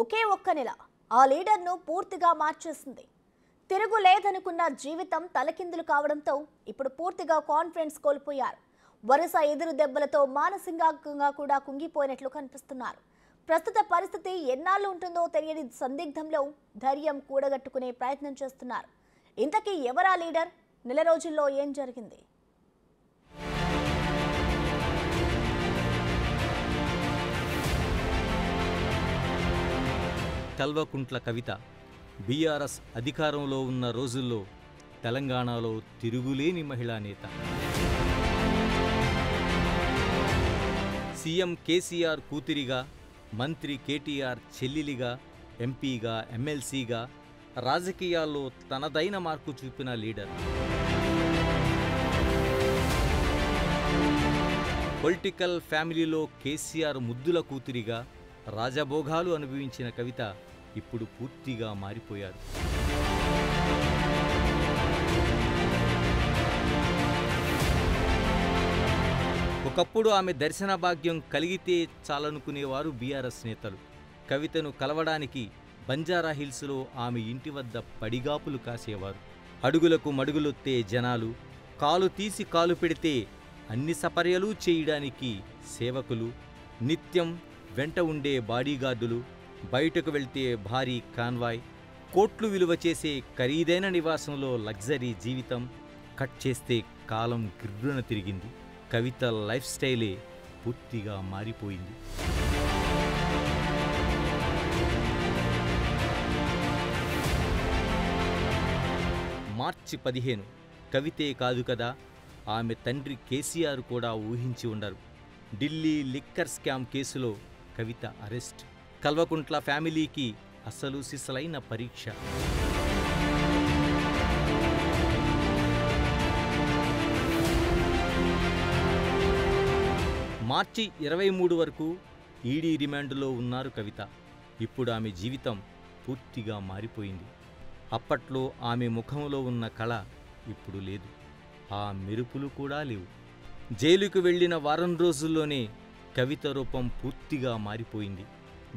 ఒకే ఒక్క నెల ఆ లీడర్ను పూర్తిగా మార్చేసింది. తిరుగులేదనుకున్న జీవితం తలకిందులు కావడంతో ఇప్పుడు పూర్తిగా కాన్ఫిడెన్స్ కోల్పోయారు. వరుస ఎదురు దెబ్బలతో మానసికంగా కూడా కుంగిపోయినట్లు కనిపిస్తున్నారు. ప్రస్తుత పరిస్థితి ఎన్నాళ్ళు ఉంటుందో తెలియని సందిగ్ధంలో ధైర్యం కూడగట్టుకునే ప్రయత్నం చేస్తున్నారు. ఇంతకీ ఎవరా లీడర్? నెల రోజుల్లో ఏం జరిగింది? కల్వకుంట్ల కవిత బీఆర్ఎస్ అధికారంలో ఉన్న రోజుల్లో తెలంగాణలో తిరుగులేని మహిళా నేత. సీఎం కేసీఆర్ కూతురిగా, మంత్రి కేటీఆర్ చెల్లెలిగా, ఎంపీగా, ఎమ్మెల్సీగా రాజకీయాల్లో తనదైన మార్కు చూపిన లీడర్. పొలిటికల్ ఫ్యామిలీలో కేసీఆర్ ముద్దుల కూతురిగా రాజభోగాలు అనుభవించిన కవిత ఇప్పుడు పూర్తిగా మారిపోయారు. ఒకప్పుడు ఆమె దర్శన భాగ్యం కలిగితే చాలనుకునేవారు బీఆర్ఎస్ నేతలు. కవితను కలవడానికి బంజారాహిల్స్లో ఆమె ఇంటి వద్ద పడిగాపులు కాసేవారు. అడుగులకు మడుగులొత్తే జనాలు, కాలు తీసి కాలు పెడితే అన్ని సపర్యలు చేయడానికి సేవకులు, నిత్యం వెంట ఉండే బాడీగార్డులు, బయటకు వెళ్తే భారీ కాన్వాయ్, కోట్లు విలువ చేసే ఖరీదైన నివాసంలో లగ్జరీ జీవితం. కట్ చేస్తే కాలం గిర్రున తిరిగింది. కవిత లైఫ్ స్టైలే పూర్తిగా మారిపోయింది. మార్చి 15 కవితే కాదు కదా, ఆమె తండ్రి కేసీఆర్ కూడా ఊహించి ఉండరు. ఢిల్లీ లిక్కర్ స్కామ్ కేసులో కవిత అరెస్ట్. కల్వకుంట్ల ఫ్యామిలీకి అసలు సిసలైన పరీక్ష. మార్చి 23 వరకు ఈడీ రిమాండ్లో ఉన్నారు కవిత. ఇప్పుడు ఆమె జీవితం పూర్తిగా మారిపోయింది. అప్పట్లో ఆమె ముఖంలో ఉన్న కళ ఇప్పుడు లేదు. ఆ మెరుపులు కూడా లేవు. జైలుకు వెళ్లిన వారం రోజుల్లోనే కవిత రూపం పూర్తిగా మారిపోయింది.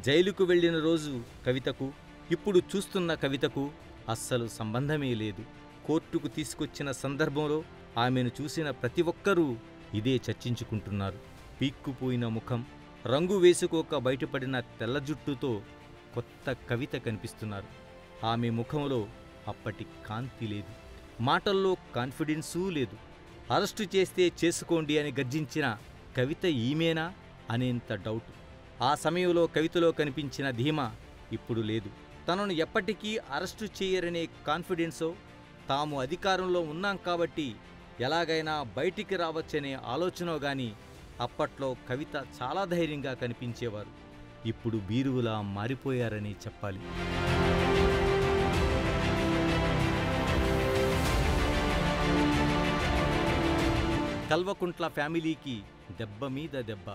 జైలుకు వెళ్లిన రోజు కవితకు, ఇప్పుడు చూస్తున్న కవితకు అస్సలు సంబంధమే లేదు. కోర్టుకు తీసుకొచ్చిన సందర్భంలో ఆమెను చూసిన ప్రతి ఒక్కరూ ఇదే చర్చించుకుంటున్నారు. పీక్కుపోయిన ముఖం, రంగు వేసుకోక బయటపడిన తెల్ల జుట్టుతో కొత్త కవిత కనిపిస్తున్నారు. ఆమె ముఖంలో అప్పటి కాంతి లేదు. మాటల్లో కాన్ఫిడెన్సూ లేదు. అరెస్టు చేస్తే చేసుకోండి అని గర్జించిన కవిత ఈమెనా అనేంత డౌట్. ఆ సమయంలో కవితలో కనిపించిన ధీమా ఇప్పుడు లేదు. తనను ఎప్పటికీ అరెస్టు చేయరనే కాన్ఫిడెన్సో, తాము అధికారంలో ఉన్నాం కాబట్టి ఎలాగైనా బయటికి రావచ్చనే ఆలోచనో గాని అప్పట్లో కవిత చాలా ధైర్యంగా కనిపించేవారు. ఇప్పుడు బీరువులా మారిపోయారని చెప్పాలి. కల్వకుంట్ల ఫ్యామిలీకి దెబ్బ మీద దెబ్బ.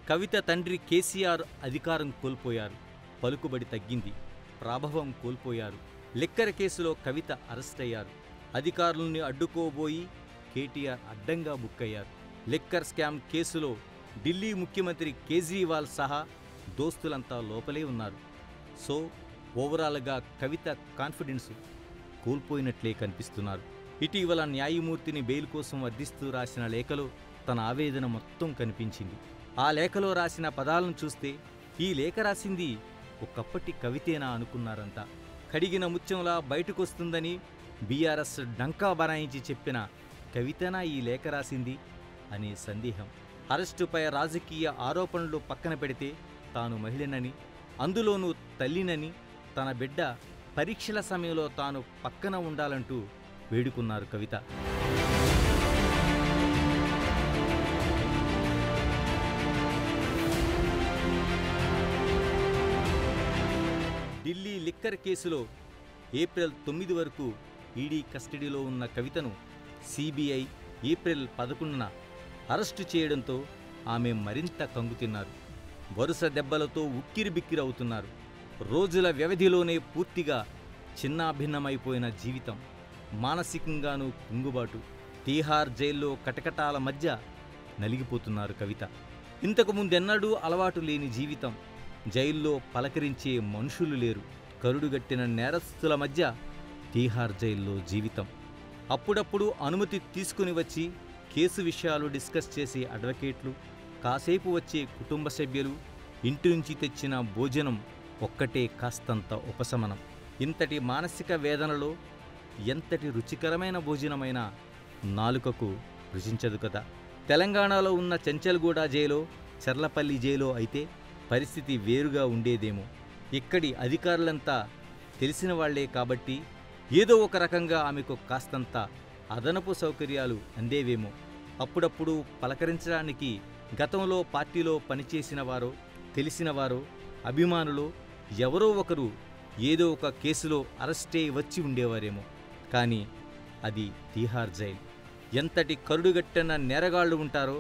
కవిత తండ్రి కేసీఆర్ అధికారం కోల్పోయారు. పలుకుబడి తగ్గింది. ప్రాభవం కోల్పోయారు. లిక్కర్ కేసులో కవిత అరెస్ట్ అయ్యారు. అధికారుల్ని అడ్డుకోబోయి కేటీఆర్ అడ్డంగా బుక్కయ్యారు. లిక్కర్ స్కామ్ కేసులో ఢిల్లీ ముఖ్యమంత్రి కేజ్రీవాల్ సహా దోస్తులంతా లోపలే ఉన్నారు. సో ఓవరాల్గా కవిత కాన్ఫిడెన్స్ కోల్పోయినట్లే కనిపిస్తున్నారు. ఇటీవల న్యాయమూర్తిని బెయిల్ కోసం అర్థిస్తూ రాసిన లేఖలో తన ఆవేదన మొత్తం కనిపించింది. ఆ లేఖలో రాసిన పదాలను చూస్తే ఈ లేఖ రాసింది ఒకప్పటి కవితేనా అనుకున్నారంతా. కడిగిన ముత్యంలా బయటకొస్తుందని బీఆర్ఎస్ డంకా బనాయించి చెప్పిన కవితనా ఈ లేఖ రాసింది అనే సందేహం. అరెస్టుపై రాజకీయ ఆరోపణలు పక్కన పెడితే తాను మహిళనని, అందులోనూ తల్లినని, తన బిడ్డ పరీక్షల సమయంలో తాను పక్కన ఉండాలంటూ వేడుకున్నారు కవిత. ఢిల్లీ లిక్కర్ కేసులో ఏప్రిల్ 9 వరకు ఈడీ కస్టడీలో ఉన్న కవితను సిబిఐ ఏప్రిల్ 11న అరెస్టు చేయడంతో ఆమె మరింత కంగుతిన్నారు. వరుస దెబ్బలతో ఉక్కిరిబిక్కిరవుతున్నారు. రోజుల వ్యవధిలోనే పూర్తిగా చిన్నాభిన్నమైపోయిన జీవితం, మానసికంగానూ కుంగుబాటు. తీహార్ జైల్లో కటకటాల మధ్య నలిగిపోతున్నారు కవిత. ఇంతకు ముందెన్నడూ అలవాటు లేని జీవితం, జైల్లో పలకరించే మనుషులు లేరు. కరుడుగట్టిన నేరస్తుల మధ్య తీహార్ జైల్లో జీవితం. అప్పుడప్పుడు అనుమతి తీసుకుని వచ్చి కేసు విషయాలు డిస్కస్ చేసే అడ్వకేట్లు, కాసేపు వచ్చే కుటుంబ సభ్యులు, ఇంటి నుంచి తెచ్చిన భోజనం ఒక్కటే కాస్తంత ఉపశమనం. ఇంతటి మానసిక వేదనలో ఎంతటి రుచికరమైన భోజనమైన నాలుకకు రుచించదు కదా. తెలంగాణలో ఉన్న చెంచల్గూడ జైలో, చర్లపల్లి జైలో అయితే పరిస్థితి వేరుగా ఉండేదేమో. ఇక్కడి అధికారులంతా తెలిసిన వాళ్లే కాబట్టి ఏదో ఒక రకంగా ఆమెకు కాస్తంత అదనపు సౌకర్యాలు అందేవేమో. అప్పుడప్పుడు పలకరించడానికి గతంలో పార్టీలో పనిచేసిన వారో, తెలిసిన వారో, అభిమానులో ఎవరో ఒకరు ఏదో ఒక కేసులో అరెస్టే వచ్చి ఉండేవారేమో. కానీ అది తీహార్ జైల్. ఎంతటి కరుడుగట్టిన నేరగాళ్లు ఉంటారో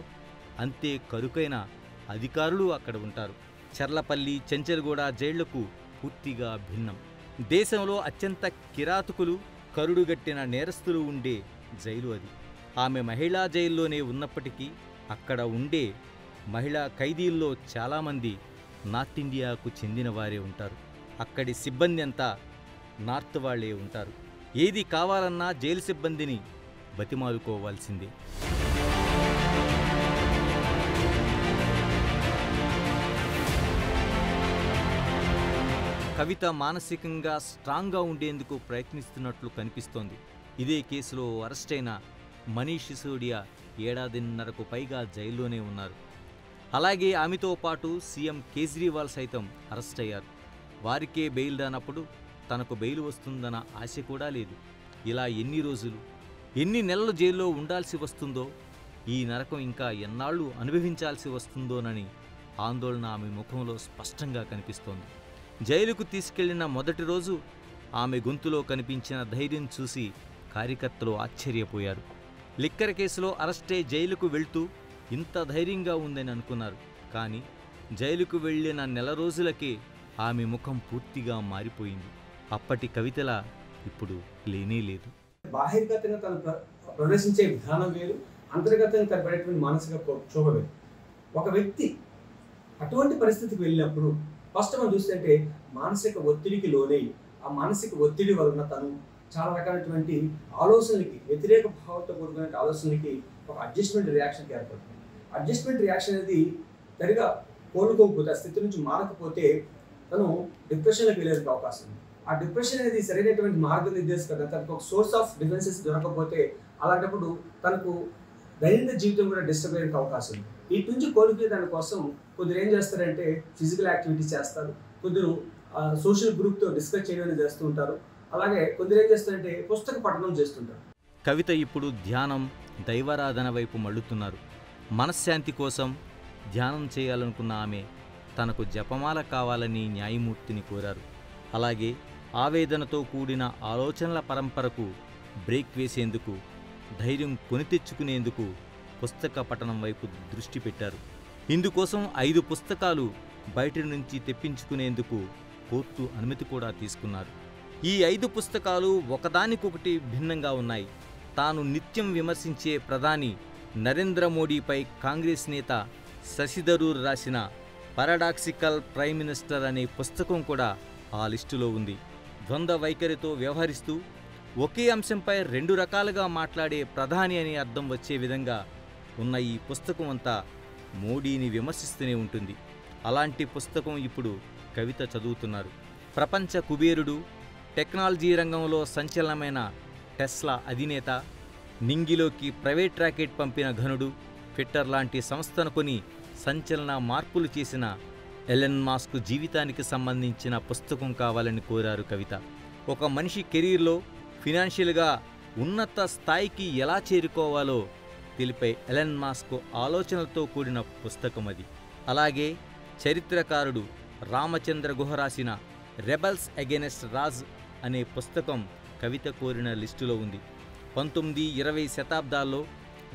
అంతే కరుకైన అధికారులు అక్కడ ఉంటారు. చర్లపల్లి, చెంచల్గూడ జైళ్లకు పూర్తిగా భిన్నం. దేశంలో అత్యంత కిరాతకులు, కరుడుగట్టిన నేరస్తులు ఉండే జైలు అది. ఆమె మహిళా జైల్లోనే ఉన్నప్పటికీ అక్కడ ఉండే మహిళా ఖైదీల్లో చాలామంది నార్త్ ఇండియాకు చెందిన వారే ఉంటారు. అక్కడి సిబ్బంది అంతా నార్త్ వాళ్లే ఉంటారు. ఏది కావాలన్నా జైలు సిబ్బందిని బతిమాలుకోవాల్సిందే. కవిత మానసికంగా స్ట్రాంగ్గా ఉండేందుకు ప్రయత్నిస్తున్నట్లు కనిపిస్తోంది. ఇదే కేసులో అరెస్టైన మనీష్ సిసోడియా ఏడాదిన్నరకు పైగా జైల్లోనే ఉన్నారు. అలాగే ఆమెతో పాటు సీఎం కేజ్రీవాల్ సైతం అరెస్ట్ అయ్యారు. వారికే బెయిల్ రానప్పుడు తనకు బెయిల్ వస్తుందన్న ఆశ కూడా లేదు. ఇలా ఎన్ని రోజులు, ఎన్ని నెలలు జైల్లో ఉండాల్సి వస్తుందో, ఈ నరకం ఇంకా ఎన్నాళ్ళు అనుభవించాల్సి వస్తుందోనని ఆందోళన ఆమె ముఖంలో స్పష్టంగా కనిపిస్తోంది. జైలుకు తీసుకెళ్లిన మొదటి రోజు ఆమె గొంతులో కనిపించిన ధైర్యం చూసి కార్యకర్తలు ఆశ్చర్యపోయారు. లిక్కర్ కేసులో అరెస్టై జైలుకు వెళ్తూ ఇంత ధైర్యంగా ఉందని అనుకున్నారు. కానీ జైలుకు వెళ్లిన నెల రోజులకే ఆమె ముఖం పూర్తిగా మారిపోయింది. అప్పటి కవితలా ఇప్పుడు లేనేలేదు. బాహిర్గతంగా తను ప్రదర్శించే విధానం వేరు, అంతర్గతంగా తనపడేటువంటి మానసిక క్షోభ వేరు. ఒక వ్యక్తి అటువంటి పరిస్థితికి వెళ్ళినప్పుడు ఫస్ట్ మనం చూస్తుంటే మానసిక ఒత్తిడికి లోనై ఆ మానసిక ఒత్తిడి వలన తను చాలా రకాలైనటువంటి ఆలోచనలకి, వ్యతిరేక భావంతో కూడుకునే ఆలోచనలకి ఒక అడ్జస్ట్మెంట్ రియాక్షన్కి ఏర్పడుతుంది. అడ్జస్ట్మెంట్ రియాక్షన్ అనేది సరిగా కోలుకోకపోతే, ఆ స్థితి నుంచి మారకపోతే తను డిప్రెషన్లోకి వెళ్ళేందుకు అవకాశం ఉంది. ఆ డిప్రెషన్ అనేది సరైనటువంటి మార్గనిర్దేశం, తనకు ఒక సోర్స్ ఆఫ్ డిఫెన్సెస్ దొరకకపోతే అలాంటప్పుడు తనకు దైనందిన జీవితం కూడా డిస్టర్బ్ అయ్యే అవకాశం ఉంది. వీటి నుంచి కోలుకునే దానికోసం కొందరు ఏం చేస్తారంటే ఫిజికల్ యాక్టివిటీస్ చేస్తారు, కొందరు సోషల్ గ్రూప్తో డిస్కస్ చేయడం చేస్తూ ఉంటారు. అలాగే కొందరు ఏం చేస్తారంటే పుస్తక పఠనం చేస్తుంటారు. కవిత ఇప్పుడు ధ్యానం, దైవారాధన వైపు మళ్ళుతున్నారు. మనశ్శాంతి కోసం ధ్యానం చేయాలనుకున్న ఆమె తనకు జపమాల కావాలని న్యాయమూర్తిని కోరారు. అలాగే ఆవేదనతో కూడిన ఆలోచనల పరంపరకు బ్రేక్ వేసేందుకు, ధైర్యం కొని తెచ్చుకునేందుకు పుస్తక పఠనం వైపు దృష్టి పెట్టారు. ఇందుకోసం 5 పుస్తకాలు బయట నుంచి తెప్పించుకునేందుకు కోర్టు అనుమతి కూడా తీసుకున్నారు. ఈ 5 పుస్తకాలు ఒకదానికొకటి భిన్నంగా ఉన్నాయి. తాను నిత్యం విమర్శించే ప్రధాని నరేంద్ర మోడీపై కాంగ్రెస్ నేత శశి థరూర్ రాసిన పారాడాక్సికల్ ప్రైమ్ మినిస్టర్ అనే పుస్తకం కూడా ఆ లిస్టులో ఉంది. ద్వంద్వ వైఖరితో వ్యవహరిస్తూ ఒకే అంశంపై 2 రకాలుగా మాట్లాడే ప్రధాని అనే అర్థం వచ్చే విధంగా ఉన్న ఈ పుస్తకం అంతా మోడీని విమర్శిస్తూనే ఉంటుంది. అలాంటి పుస్తకం ఇప్పుడు కవిత చదువుతున్నారు. ప్రపంచ కుబేరుడు, టెక్నాలజీ రంగంలో సంచలనమైన టెస్లా అధినేత, నింగిలోకి ప్రైవేట్ రాకెట్ పంపిన ఘనుడు, ట్విట్టర్ లాంటి సంస్థను కొని సంచలన మార్పులు చేసిన ఎలన్ మాస్క్ జీవితానికి సంబంధించిన పుస్తకం కావాలని కోరారు కవిత. ఒక మనిషి కెరీర్లో ఫినాన్షియల్గా ఉన్నత స్థాయికి ఎలా చేరుకోవాలో తెలిపే ఎలన్ మాస్క్ ఆలోచనలతో కూడిన పుస్తకం అది. అలాగే చరిత్రకారుడు రామచంద్ర గుహ రాసిన రెబల్స్ అగెనెస్ట్ రాజ్ అనే పుస్తకం కవిత కోరిన లిస్టులో ఉంది. 19-20 శతాబ్దాల్లో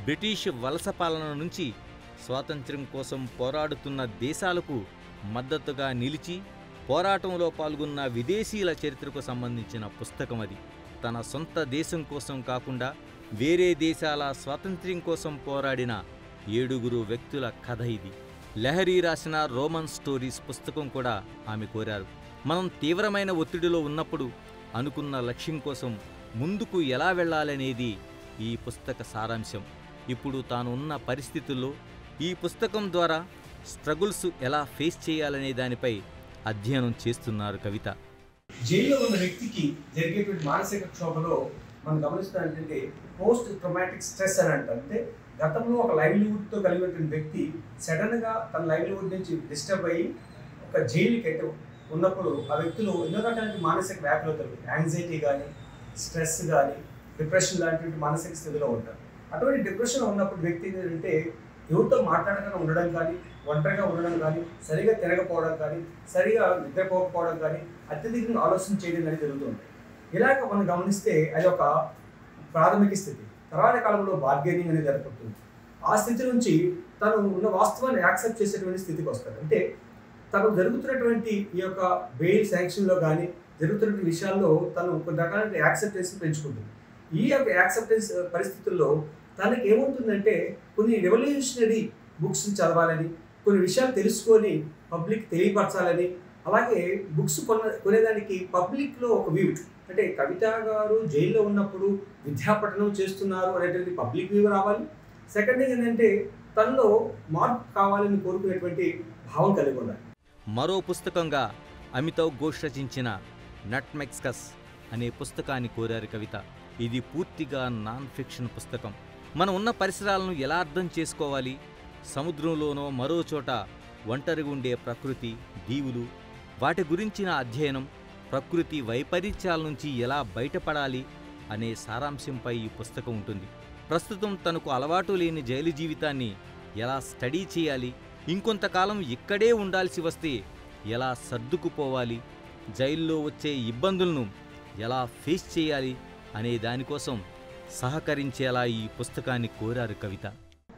బ్రిటిష్ వలస పాలన నుంచి స్వాతంత్ర్యం కోసం పోరాడుతున్న దేశాలకు మద్దతుగా నిలిచి పోరాటంలో పాల్గొన్న విదేశీయుల చరిత్రకు సంబంధించిన పుస్తకం అది. తన సొంత దేశం కోసం కాకుండా వేరే దేశాల స్వాతంత్ర్యం కోసం పోరాడిన 7 వ్యక్తుల కథ ఇది. లహరి రాసిన రోమన్ స్టోరీస్ పుస్తకం కూడా ఆమె కోరారు. మనం తీవ్రమైన ఒత్తిడిలో ఉన్నప్పుడు అనుకున్న లక్ష్యం కోసం ముందుకు ఎలా వెళ్ళాలనేది ఈ పుస్తక సారాంశం. ఇప్పుడు తాను ఉన్న పరిస్థితుల్లో ఈ పుస్తకం ద్వారా స్ట్రగుల్స్ ఎలా ఫేస్ చేయాలనే దానిపై అధ్యయనం చేస్తున్నారు కవిత. జైల్లో ఉన్న వ్యక్తికి జరిగేటువంటి మానసిక క్షోభలో మనం గమనిస్తాం ఏంటంటే పోస్ట్ ట్రామాటిక్ స్ట్రెస్ అని అంటారు. అంటే గతంలో ఒక లైవ్లీహుడ్తో కలిగినటువంటి వ్యక్తి సడన్గా తన లైవ్లీహుడ్ నుంచి డిస్టర్బ్ అయ్యి ఒక జైలుకి ఉన్నప్పుడు ఆ వ్యక్తులు ఎన్నో రకాల మానసిక వ్యాధులు అవుతారు. యాంగ్జైటీ కానీ, స్ట్రెస్ కానీ, డిప్రెషన్ లాంటి మానసిక స్థితిలో ఉంటారు. అటువంటి డిప్రెషన్ ఉన్నప్పుడు వ్యక్తి ఏంటంటే ఎవరితో మాట్లాడకుండా ఉండడం కానీ, ఒంటరిగా ఉండడం కానీ, సరిగా తిరగకపోవడం కానీ, సరిగా నిద్రపోకపోవడం కానీ, అత్యధికంగా ఆలోచన చేయడం కానీ జరుగుతుంది. ఇలాగ మనం గమనిస్తే అది ఒక ప్రాథమిక స్థితి. తర్వాత కాలంలో బార్గెనింగ్ అనేది ఏర్పడుతుంది. ఆ స్థితి నుంచి తను ఉన్న వాస్తవాన్ని యాక్సెప్ట్ చేసేటువంటి స్థితికి వస్తాడు. అంటే తను జరుగుతున్నటువంటి ఈ యొక్క బెయిల్ శాంక్షన్లో కానీ జరుగుతున్నటువంటి విషయాల్లో తను కొన్ని రకాల యాక్సెప్టెన్స్ పెంచుకుంటుంది. ఈ యొక్క యాక్సెప్టెన్స్ పరిస్థితుల్లో తనకి ఏమవుతుందంటే కొన్ని రెవల్యూషనరీ బుక్స్ చదవాలని, కొన్ని విషయాలు తెలుసుకొని పబ్లిక్ తెలియపరచాలని, అలాగే బుక్స్ కొనేదానికి పబ్లిక్లో ఒక వ్యూ, అంటే కవిత గారు జైల్లో ఉన్నప్పుడు విద్యాపఠనం చేస్తున్నారు అనేటువంటి పబ్లిక్ వ్యూ రావాలి. సెకండ్ థింగ్ ఏంటంటే తనలో మార్పు కావాలని కోరుకునేటువంటి భావం కలిగి ఉండాలి. మరో పుస్తకంగా అమితావ్ ఘోష్ రచించిన నట్మెక్స్కస్ అనే పుస్తకాన్ని కోరారు కవిత. ఇది పూర్తిగా నాన్ ఫిక్షన్ పుస్తకం. మనం ఉన్న పరిసరాలను ఎలా అర్థం చేసుకోవాలి, సముద్రంలోనో మరో చోట ఒంటరిగా ఉండే ప్రకృతి, దీవులు, వాటి గురించిన అధ్యయనం, ప్రకృతి వైపరీత్యాల నుంచి ఎలా బయటపడాలి అనే సారాంశంపై ఈ పుస్తకం ఉంటుంది. ప్రస్తుతం తనకు అలవాటు లేని జైలు జీవితాన్ని ఎలా స్టడీ చేయాలి, ఇంకొంతకాలం ఇక్కడే ఉండాల్సి వస్తే ఎలా సర్దుకుపోవాలి, జైల్లో వచ్చే ఇబ్బందులను ఎలా ఫేస్ చేయాలి అనే దానికోసం సహకరించేలా ఈ పుస్తకాన్ని కోరారు కవిత.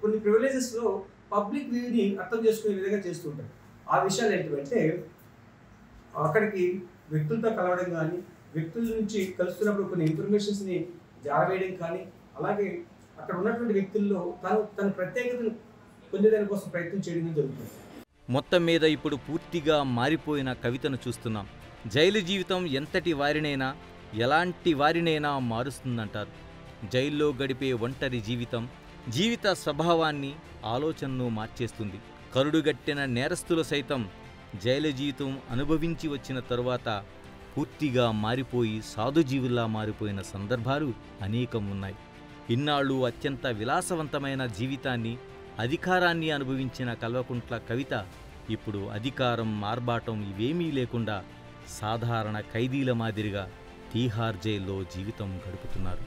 కొన్ని ప్రివిలేజెస్లో పబ్లిక్ వ్యూని అర్థం చేసుకునే విధంగా చేస్తుంటారు. ఆ విషయాలు ఏంటంటే అక్కడికి వ్యక్తులతో కలవడం కానీ, వ్యక్తుల నుంచి కలుస్తున్నప్పుడు కొన్ని ఇన్ఫర్మేషన్స్ని జారవేయడం కానీ, అలాగే అక్కడ ఉన్నటువంటి వ్యక్తుల్లో తన ప్రత్యేకతను పొందేదాని కోసం ప్రయత్నం చేయడం జరుగుతుంది. మొత్తం మీద ఇప్పుడు పూర్తిగా మారిపోయిన కవితను చూస్తున్నాం. జైలు జీవితం ఎంతటి వారినైనా, ఎలాంటి వారినైనా మారుస్తుందంటారు. జైల్లో గడిపే ఒంటరి జీవిత స్వభావాన్ని, ఆలోచనను మార్చేస్తుంది. కరుడుగట్టిన నేరస్తులు సైతం జైలు జీవితం అనుభవించి వచ్చిన తరువాత పూర్తిగా మారిపోయి సాధుజీవుల్లా మారిపోయిన సందర్భాలు అనేకం ఉన్నాయి. ఇన్నాళ్ళు అత్యంత విలాసవంతమైన జీవితాన్ని, అధికారాన్ని అనుభవించిన కల్వకుంట్ల కవిత ఇప్పుడు అధికారం, ఆర్భాటం ఇవేమీ లేకుండా సాధారణ ఖైదీల మాదిరిగా తీహార్ జైల్లో జీవితం గడుపుతున్నారు.